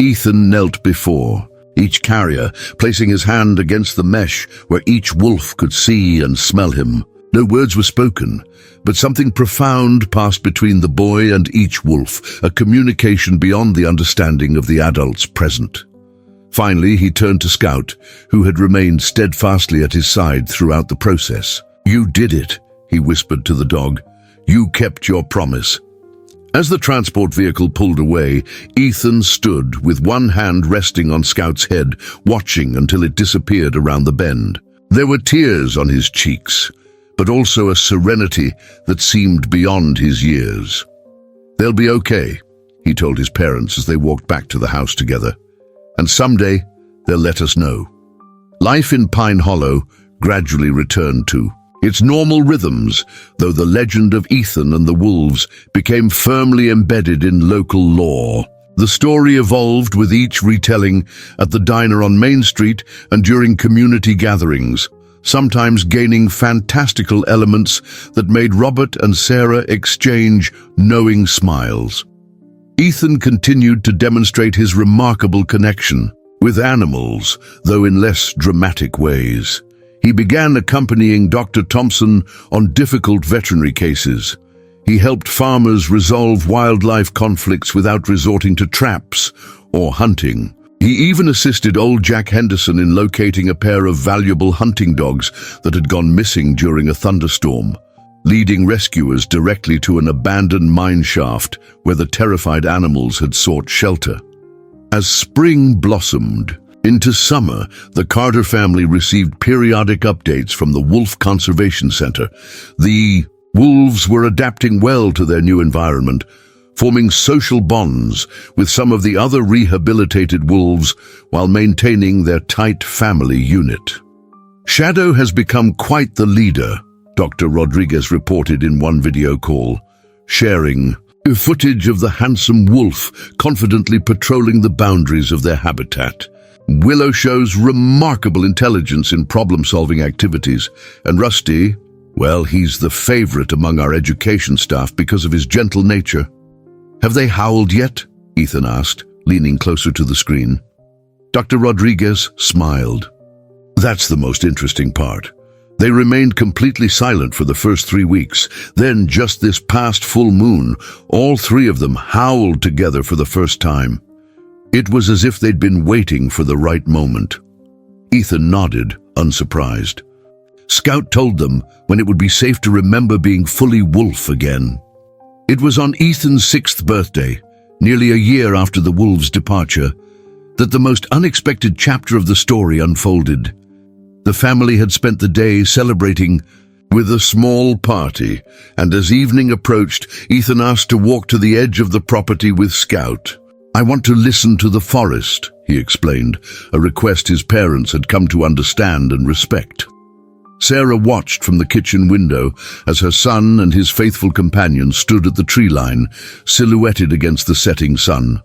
Ethan knelt before each carrier, placing his hand against the mesh where each wolf could see and smell him. No words were spoken, but something profound passed between the boy and each wolf, a communication beyond the understanding of the adults present. Finally, he turned to Scout, who had remained steadfastly at his side throughout the process. You did it, he whispered to the dog. You kept your promise. As the transport vehicle pulled away, Ethan stood with one hand resting on Scout's head, watching until it disappeared around the bend. There were tears on his cheeks, but also a serenity that seemed beyond his years. They'll be okay, he told his parents as they walked back to the house together. And someday, they'll let us know. Life in Pine Hollow gradually returned to its normal rhythms, though the legend of Ethan and the wolves became firmly embedded in local lore. The story evolved with each retelling at the diner on Main Street and during community gatherings, sometimes gaining fantastical elements that made Robert and Sarah exchange knowing smiles. Ethan continued to demonstrate his remarkable connection with animals, though in less dramatic ways. He began accompanying Dr. Thompson on difficult veterinary cases. He helped farmers resolve wildlife conflicts without resorting to traps or hunting. He even assisted old Jack Henderson in locating a pair of valuable hunting dogs that had gone missing during a thunderstorm, leading rescuers directly to an abandoned mine shaft where the terrified animals had sought shelter. As spring blossomed into summer, the Carter family received periodic updates from the Wolf Conservation Center. The wolves were adapting well to their new environment, forming social bonds with some of the other rehabilitated wolves while maintaining their tight family unit. Shadow has become quite the leader, Dr. Rodriguez reported in one video call, sharing footage of the handsome wolf confidently patrolling the boundaries of their habitat. Willow shows remarkable intelligence in problem-solving activities, and Rusty, well, he's the favorite among our education staff because of his gentle nature. "Have they howled yet?" Ethan asked, leaning closer to the screen. Dr. Rodriguez smiled. "That's the most interesting part. They remained completely silent for the first 3 weeks. Then, just this past full moon, all 3 of them howled together for the first time. It was as if they'd been waiting for the right moment." Ethan nodded, unsurprised. Scout told them when it would be safe to remember being fully wolf again. It was on Ethan's 6th birthday, nearly a year after the wolves' departure, that the most unexpected chapter of the story unfolded. The family had spent the day celebrating with a small party, and as evening approached, Ethan asked to walk to the edge of the property with Scout. "I want to listen to the forest," he explained, a request his parents had come to understand and respect. Sarah watched from the kitchen window as her son and his faithful companion stood at the tree line, silhouetted against the setting sun.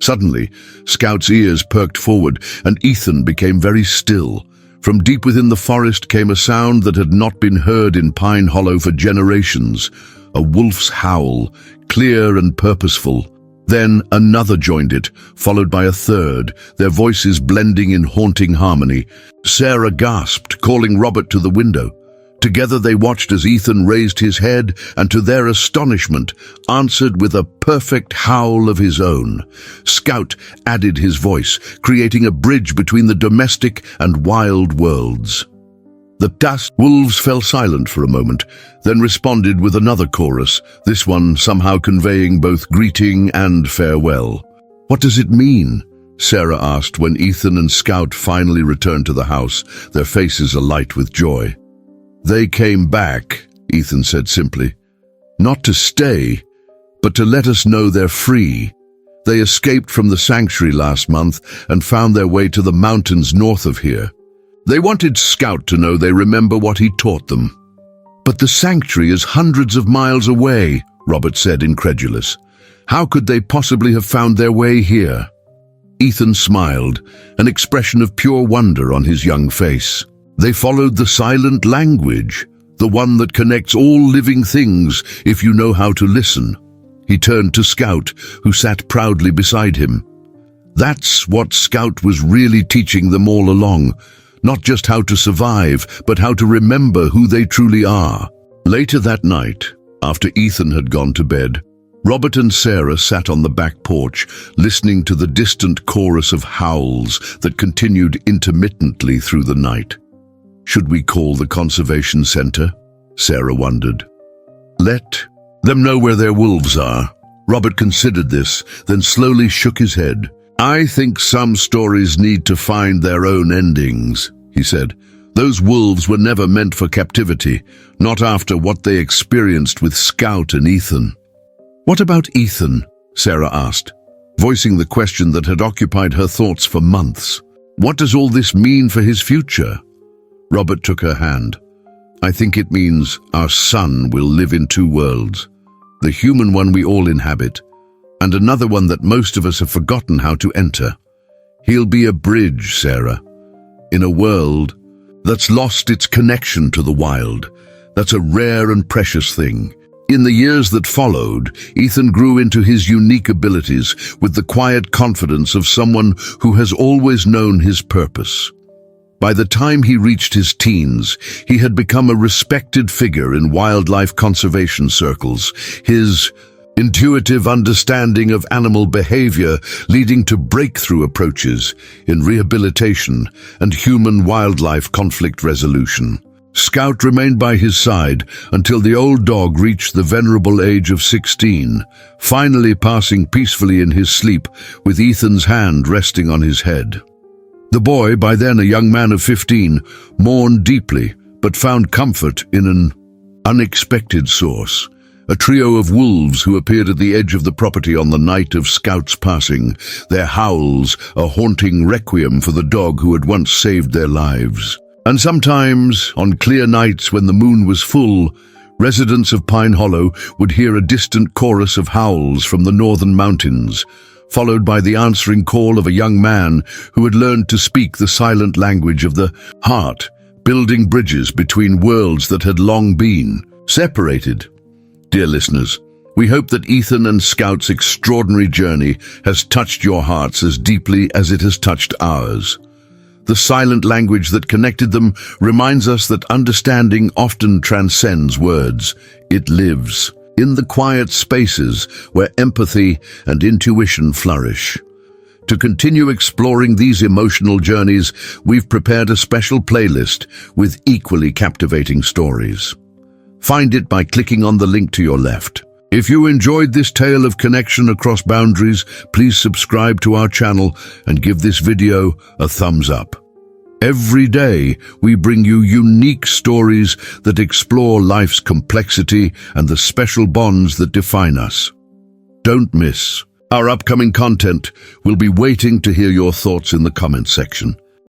Suddenly, Scout's ears perked forward, and Ethan became very still. From deep within the forest came a sound that had not been heard in Pine Hollow for generations, a wolf's howl, clear and purposeful. Then another joined it, followed by a third, their voices blending in haunting harmony. Sarah gasped, calling Robert to the window. Together they watched as Ethan raised his head and, to their astonishment, answered with a perfect howl of his own. Scout added his voice, creating a bridge between the domestic and wild worlds. The tusked wolves fell silent for a moment, then responded with another chorus, this one somehow conveying both greeting and farewell. "What does it mean?" Sarah asked when Ethan and Scout finally returned to the house, their faces alight with joy. "They came back," Ethan said simply. "Not to stay, but to let us know they're free. They escaped from the sanctuary last month and found their way to the mountains north of here. They wanted Scout to know they remember what he taught them." "But the sanctuary is hundreds of miles away," Robert said, incredulous. "How could they possibly have found their way here?" Ethan smiled, an expression of pure wonder on his young face. "They followed the silent language, the one that connects all living things if you know how to listen." He turned to Scout, who sat proudly beside him. "That's what Scout was really teaching them all along. Not just how to survive, but how to remember who they truly are." Later that night, after Ethan had gone to bed, Robert and Sarah sat on the back porch, listening to the distant chorus of howls that continued intermittently through the night. "Should we call the conservation center?" Sarah wondered. "Let them know where their wolves are." Robert considered this, then slowly shook his head. "I think some stories need to find their own endings," he said. "Those wolves were never meant for captivity, not after what they experienced with Scout and Ethan." "What about Ethan?" Sarah asked, voicing the question that had occupied her thoughts for months. "What does all this mean for his future?" Robert took her hand. "I think it means our son will live in 2 worlds, the human one we all inhabit, and another one that most of us have forgotten how to enter. He'll be a bridge, Sarah, in a world that's lost its connection to the wild. That's a rare and precious thing. In the years that followed, Ethan grew into his unique abilities with the quiet confidence of someone who has always known his purpose. By the time he reached his teens, he had become a respected figure in wildlife conservation circles, his intuitive understanding of animal behavior leading to breakthrough approaches in rehabilitation and human-wildlife conflict resolution. Scout remained by his side until the old dog reached the venerable age of 16, finally passing peacefully in his sleep with Ethan's hand resting on his head. The boy, by then a young man of 15, mourned deeply but found comfort in an unexpected source. A trio of wolves who appeared at the edge of the property on the night of Scout's passing, their howls a haunting requiem for the dog who had once saved their lives. And sometimes, on clear nights when the moon was full, residents of Pine Hollow would hear a distant chorus of howls from the northern mountains, followed by the answering call of a young man who had learned to speak the silent language of the heart, building bridges between worlds that had long been separated. Dear listeners, we hope that Ethan and Scout's extraordinary journey has touched your hearts as deeply as it has touched ours. The silent language that connected them reminds us that understanding often transcends words. It lives in the quiet spaces where empathy and intuition flourish. To continue exploring these emotional journeys, we've prepared a special playlist with equally captivating stories. Find it by clicking on the link to your left. If you enjoyed this tale of connection across boundaries, please subscribe to our channel and give this video a thumbs up. Every day, we bring you unique stories that explore life's complexity and the special bonds that define us. Don't miss our upcoming content. We'll be waiting to hear your thoughts in the comment section.